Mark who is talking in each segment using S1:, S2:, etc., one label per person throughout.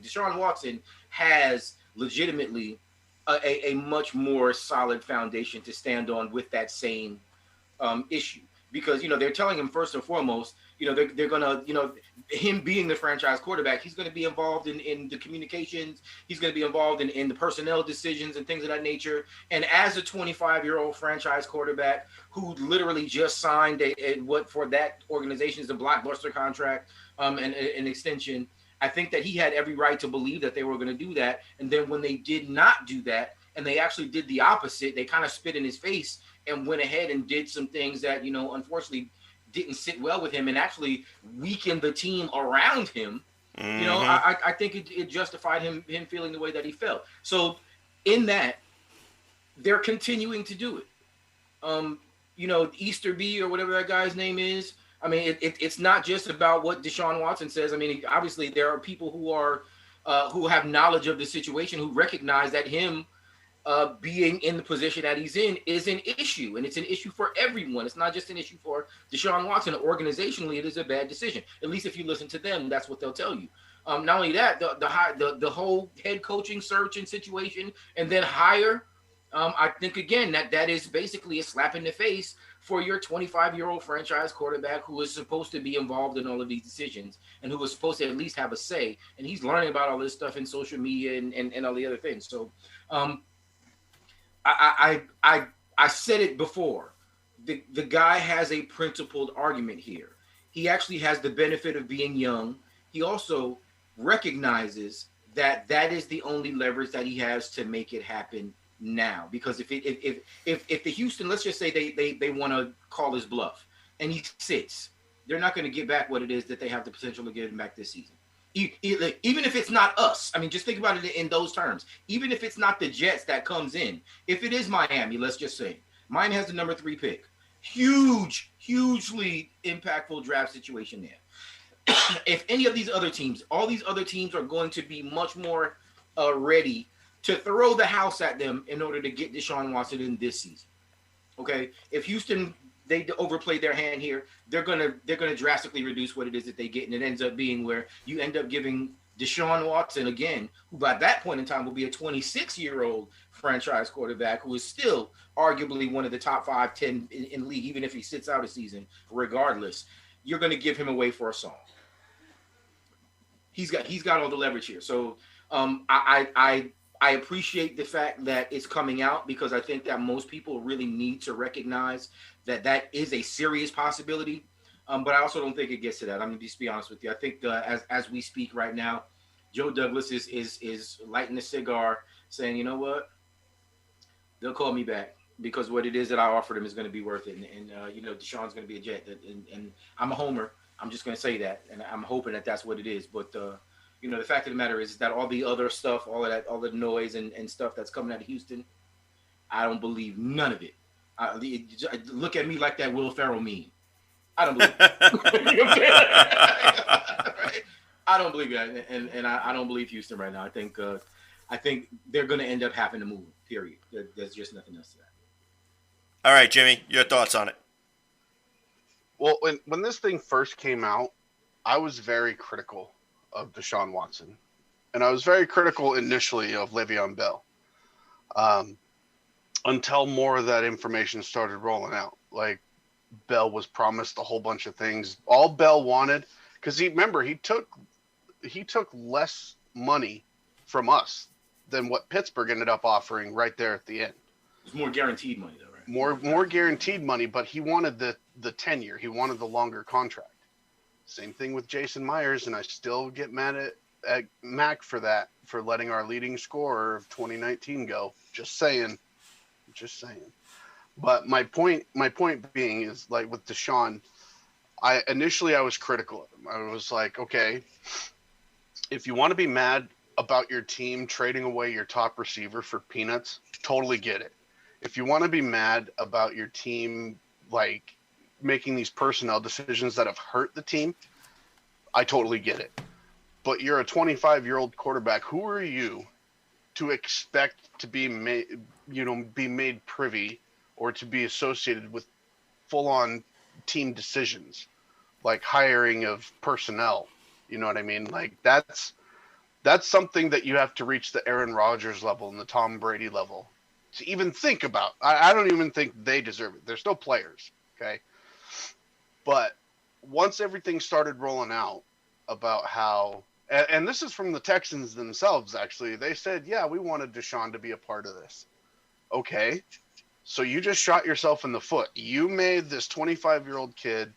S1: Deshaun Watson has legitimately a much more solid foundation to stand on with that same issue, because they're telling him first and foremost, they're gonna, him being the franchise quarterback, he's going to be involved in the communications, he's going to be involved in the personnel decisions and things of that nature. And as a 25-year-old franchise quarterback who literally just signed what for that organization is a blockbuster contract, and an extension, I think that he had every right to believe that they were going to do that. And then when they did not do that, and they actually did the opposite, they kind of spit in his face and went ahead and did some things that, unfortunately didn't sit well with him and actually weakened the team around him. I think it justified him feeling the way that he felt. So in that, they're continuing to do it. Easter B or whatever that guy's name is. I mean, it's not just about what Deshaun Watson says. I mean, obviously there are people who have knowledge of the situation, who recognize that him being in the position that he's in is an issue, and it's an issue for everyone. It's not just an issue for Deshaun Watson. Organizationally, it is a bad decision. At least if you listen to them, that's what they'll tell you. Not only that, the whole head coaching search and situation, and then hire. I think again that is basically a slap in the face for your 25-year-old franchise quarterback who is supposed to be involved in all of these decisions and who was supposed to at least have a say. And he's learning about all this stuff in social media and all the other things. So I said it before. The guy has a principled argument here. He actually has the benefit of being young. He also recognizes that is the only leverage that he has to make it happen now. Because if the Houston, let's just say they want to call his bluff and he sits, they're not going to get back what it is that they have the potential to get him back this season. Even if it's not us, I mean, just think about it in those terms. Even if it's not the Jets that comes in, if it is Miami, let's just say Miami has the number 3 pick, hugely impactful draft situation there. If any of these other teams, all these other teams are going to be much more ready to throw the house at them in order to get Deshaun Watson in this season. Okay, if Houston, they overplay their hand here, they're gonna drastically reduce what it is that they get, and it ends up being where you end up giving Deshaun Watson again, who by that point in time will be a 26-year-old franchise quarterback who is still arguably one of the top 5-10 in league, even if he sits out a season. Regardless, you're going to give him away for a song. He's got all the leverage here. So I appreciate the fact that it's coming out, because I think that most people really need to recognize that is a serious possibility. But I also don't think it gets to that. I'm going to just be honest with you. I think as we speak right now, Joe Douglas is lighting a cigar, saying, you know what, they'll call me back because what it is that I offered him is going to be worth it. And Deshaun's going to be a Jet. And I'm a homer. I'm just going to say that, and I'm hoping that that's what it is. But the fact of the matter is that all the other stuff, all of that, all the noise and stuff that's coming out of Houston, I don't believe none of it. Look at me like that Will Ferrell meme. I don't believe it. Right? I don't believe it, and I don't believe Houston right now. I think they're going to end up having to move. Period. There's just nothing else to that.
S2: All right, Jimmy, your thoughts on it?
S3: Well, when this thing first came out, I was very critical of Deshaun Watson, and I was very critical initially of Le'Veon Bell, until more of that information started rolling out. Like, Bell was promised a whole bunch of things. All Bell wanted, because he took less money from us than what Pittsburgh ended up offering right there at the end.
S1: It's more guaranteed money, though, right?
S3: More guaranteed money, but he wanted the tenure. He wanted the longer contract. Same thing with Jason Myers, and I still get mad at Mac for that, for letting our leading scorer of 2019 go. Just saying. But my point being is, like, with Deshaun, I was critical of him. I was like, okay, if you want to be mad about your team trading away your top receiver for peanuts, totally get it. If you want to be mad about your team, like, making these personnel decisions that have hurt the team, I totally get it. But you're a 25-year-old quarterback. Who are you to expect to be made privy or to be associated with full-on team decisions, like hiring of personnel? You know what I mean? Like, that's That's something that you have to reach the Aaron Rodgers level and the Tom Brady level to even think about. I don't even think they deserve it. They're still players, okay? But once everything started rolling out about how, and this is from the Texans themselves, actually, they said, yeah, we wanted Deshaun to be a part of this. Okay, so you just shot yourself in the foot. You made this 25-year-old kid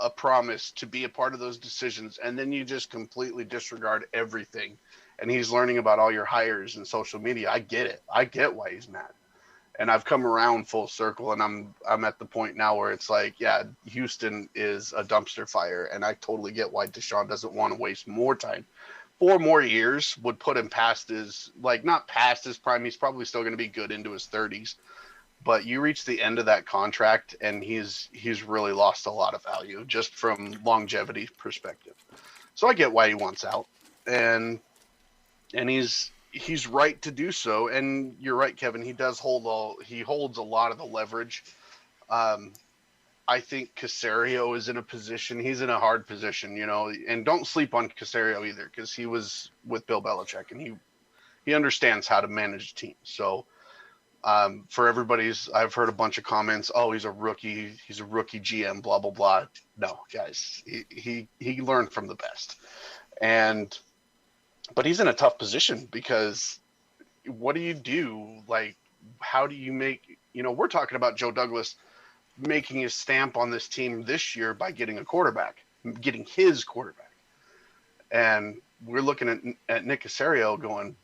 S3: a promise to be a part of those decisions, and then you just completely disregard everything. And he's learning about all your hires and social media. I get it. I get why he's mad. And I've come around full circle, and I'm at the point now where it's like, yeah, Houston is a dumpster fire, and I totally get why Deshaun doesn't want to waste more time. 4 more years would put him past his, like, not past his prime. He's probably still going to be good into his 30s. But you reach the end of that contract, and he's really lost a lot of value just from longevity perspective. So I get why he wants out, and he's right to do so. And you're right, Kevin. He holds a lot of the leverage. I think Caserio is in a position. He's in a hard position, And don't sleep on Caserio either, because he was with Bill Belichick, and he understands how to manage a team. So. For I've heard a bunch of comments. Oh, he's a rookie GM, blah, blah, blah. No, guys, he learned from the best. But he's in a tough position because what do you do? Like, how do you make, we're talking about Joe Douglas making his stamp on this team this year by getting getting his quarterback. And we're looking at Nick Caserio going,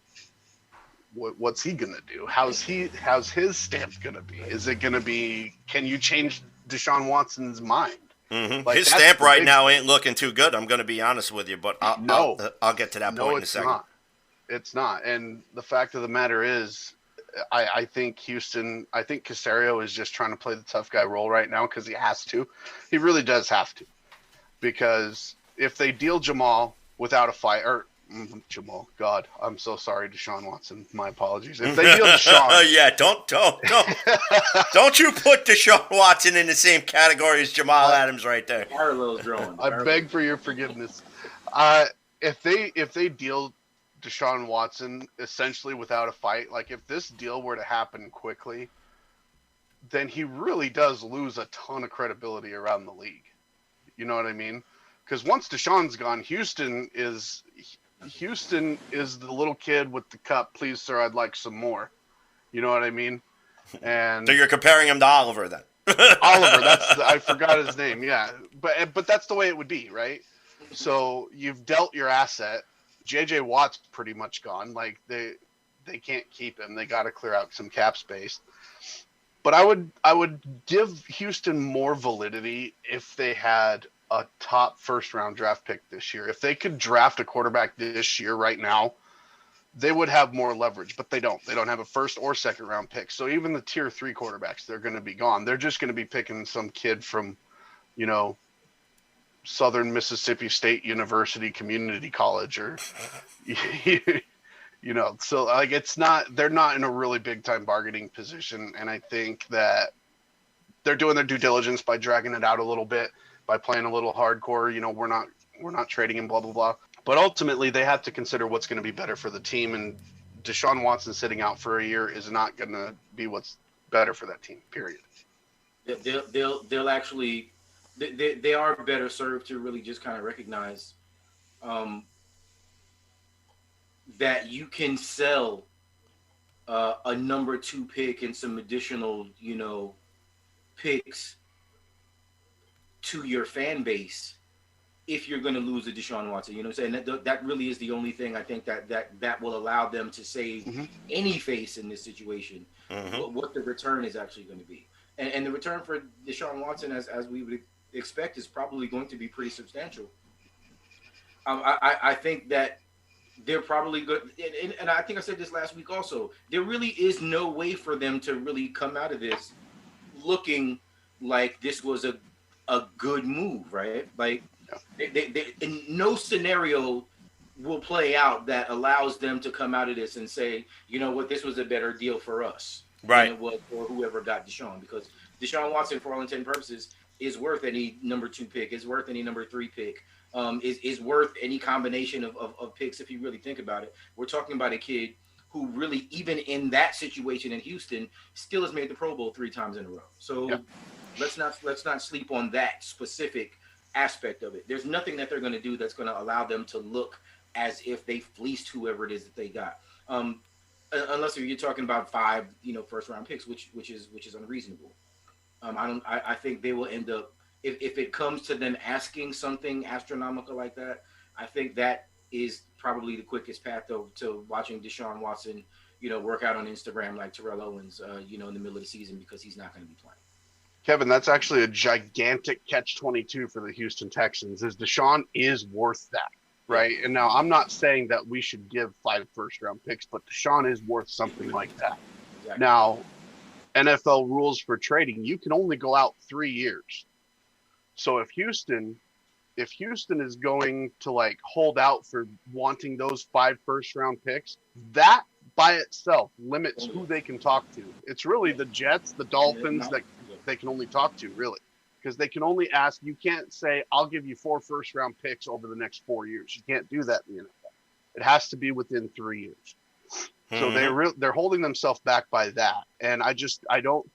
S3: what's he gonna do? How's his stamp gonna be? Is it gonna be? Can you change Deshaun Watson's mind?
S2: Mm-hmm. His stamp right now ain't looking too good. I'm gonna be honest with you, but I'll get to that point in a second.
S3: It's not. And the fact of the matter is, I think Caserio is just trying to play the tough guy role right now because he has to. He really does have to, because if they deal Jamal without a fight, or Jamal, God, I'm so sorry, Deshaun Watson. My apologies. If they deal Deshaun,
S2: yeah, don't you put Deshaun Watson in the same category as Jamal Adams right there.
S1: Parallels drawn.
S3: I beg for your forgiveness. If they deal Deshaun Watson essentially without a fight, like if this deal were to happen quickly, then he really does lose a ton of credibility around the league. You know what I mean? Because once Deshaun's gone, Houston is the little kid with the cup. Please, sir, I'd like some more. You know what I mean? And
S2: so you're comparing him to Oliver then?
S3: Oliver, I forgot his name. Yeah, but that's the way it would be, right? So you've dealt your asset. JJ Watt's pretty much gone. Like they can't keep him. They got to clear out some cap space. But I would give Houston more validity if they had a top first-round draft pick this year. If they could draft a quarterback this year right now, they would have more leverage, but they don't. They don't have a first or second-round pick. So even the tier 3 quarterbacks, they're going to be gone. They're just going to be picking some kid from, Southern Mississippi State University Community College or, so like they're not in a really big-time bargaining position, and I think that they're doing their due diligence by dragging it out a little bit, by playing a little hardcore. We're not trading him, blah, blah, blah. But ultimately, they have to consider what's going to be better for the team. And Deshaun Watson sitting out for a year is not going to be what's better for that team, period.
S1: They'll actually – they are better served to really just kind of recognize that you can sell a number 2 pick and some additional, picks to your fan base if you're going to lose a Deshaun Watson. You know what I'm saying? That really is the only thing I think that will allow them to save any face in this situation, what the return is actually going to be. And the return for Deshaun Watson, as we would expect, is probably going to be pretty substantial. I think that they're probably good. And I think I said this last week also. There really is no way for them to really come out of this looking like this was a good move, right? Like they in no scenario will play out that allows them to come out of this and say, you know what, this was a better deal for us,
S2: right?
S1: Than it was for whoever got Deshaun, because Deshaun Watson, for all intents and purposes, is worth any number 2 pick, is worth any number 3 pick. is worth any combination of picks if you really think about it. We're talking about a kid who really, even in that situation in Houston, still has made the Pro Bowl 3 times in a row. So let's not sleep on that specific aspect of it. There's nothing that they're going to do that's going to allow them to look as if they fleeced whoever it is that they got. Unless you're talking about 5, first round picks, which is unreasonable. I think they will end up, if it comes to them asking something astronomical like that, I think that is probably the quickest path to watching Deshaun Watson, work out on Instagram like Terrell Owens, in the middle of the season, because he's not going to be playing.
S3: Kevin, that's actually a gigantic catch-22 for the Houston Texans. Is Deshaun is worth that, right? And now I'm not saying that we should give 5 first-round picks, but Deshaun is worth something like that. Exactly. Now, NFL rules for trading, you can only go out 3 years. So if Houston is going to hold out for wanting those 5 first-round picks, that by itself limits who they can talk to. It's really the Jets, the Dolphins that they can only talk to, really, because they can only ask. You can't say, I'll give you 4 first-round picks over the next 4 years. You can't do that in the NFL. It has to be within 3 years. So they're holding themselves back by that. And I just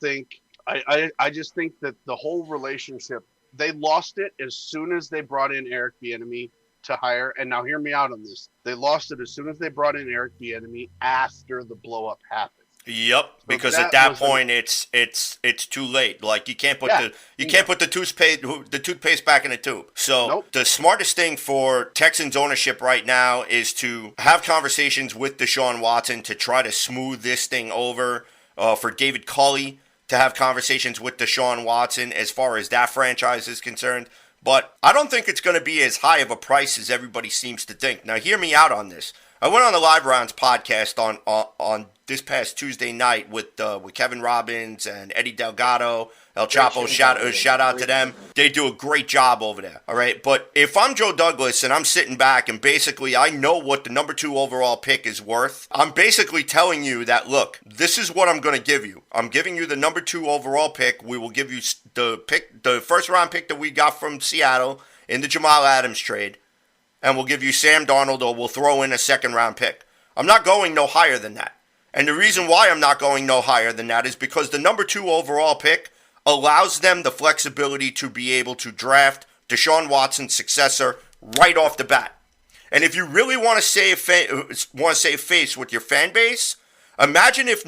S3: think that the whole relationship, they lost it as soon as they brought in Eric Bieniemy to hire. And now hear me out on this. They lost it as soon as they brought in Eric Bieniemy after the blow up happened.
S2: Yep, because at that point it's too late. Like you can't put the toothpaste back in the tube. So The smartest thing for Texans ownership right now is to have conversations with Deshaun Watson to try to smooth this thing over. For David Culley to have conversations with Deshaun Watson as far as that franchise is concerned. But I don't think it's going to be as high of a price as everybody seems to think. Now, hear me out on this. I went on the Live Rounds podcast on this past Tuesday night with Kevin Robbins and Eddie Delgado, El Chapo. Shout out to them. They do a great job over there. All right, but if I'm Joe Douglas and I'm sitting back and basically I know what the number 2 overall pick is worth, I'm basically telling you that, look, this is what I'm going to give you. I'm giving you the number 2 overall pick. We will give you the first round pick that we got from Seattle in the Jamal Adams trade. And we'll give you Sam Darnold, or we'll throw in a second-round pick. I'm not going no higher than that. And the reason why I'm not going no higher than that is because the number 2 overall pick allows them the flexibility to be able to draft Deshaun Watson's successor right off the bat. And if you really want to save face with your fan base, imagine if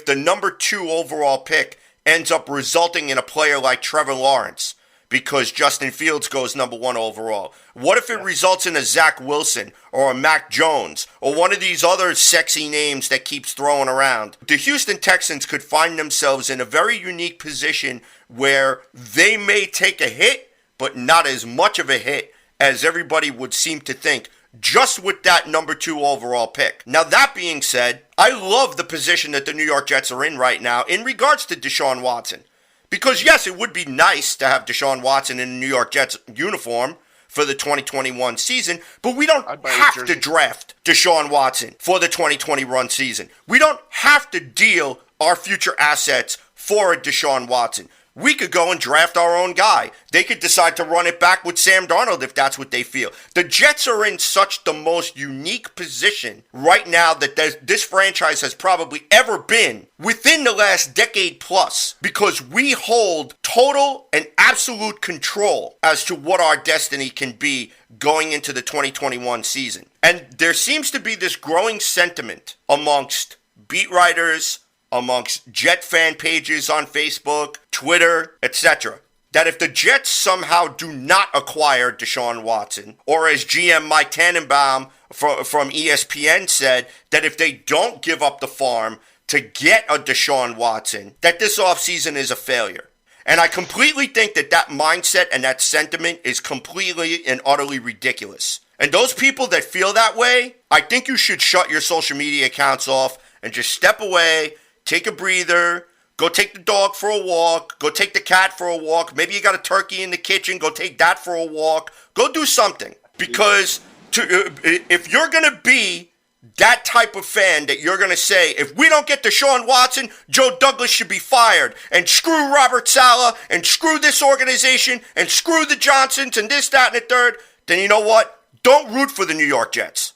S2: the number 2 overall pick ends up resulting in a player like Trevor Lawrence, because Justin Fields goes number 1 overall. What if it results in a Zach Wilson or a Mac Jones or one of these other sexy names that keeps throwing around? The Houston Texans could find themselves in a very unique position where they may take a hit, but not as much of a hit as everybody would seem to think, just with that number 2 overall pick. Now, that being said, I love the position that the New York Jets are in right now in regards to Deshaun Watson. Because, yes, it would be nice to have Deshaun Watson in a New York Jets uniform for the 2021 season, but we don't have to draft Deshaun Watson for the 2021 season. We don't have to deal our future assets for a Deshaun Watson. We could go and draft our own guy. They could decide to run it back with Sam Darnold if that's what they feel. The Jets are in such the most unique position right now that this franchise has probably ever been within the last decade plus, because we hold total and absolute control as to what our destiny can be going into the 2021 season. And there seems to be this growing sentiment amongst beat writers, amongst Jet fan pages on Facebook, Twitter, etc., that if the Jets somehow do not acquire Deshaun Watson, or as GM Mike Tannenbaum from ESPN said, that if they don't give up the farm to get a Deshaun Watson, that this offseason is a failure. And I completely think that mindset and that sentiment is completely and utterly ridiculous. And those people that feel that way, I think you should shut your social media accounts off and just step away, take a breather, go take the dog for a walk, go take the cat for a walk. Maybe you got a turkey in the kitchen, go take that for a walk. Go do something. Because if you're going to be that type of fan that you're going to say, if we don't get Deshaun Watson, Joe Douglas should be fired, and screw Robert Saleh, and screw this organization, and screw the Johnsons, and this, that, and the third, then you know what? Don't root for the New York Jets.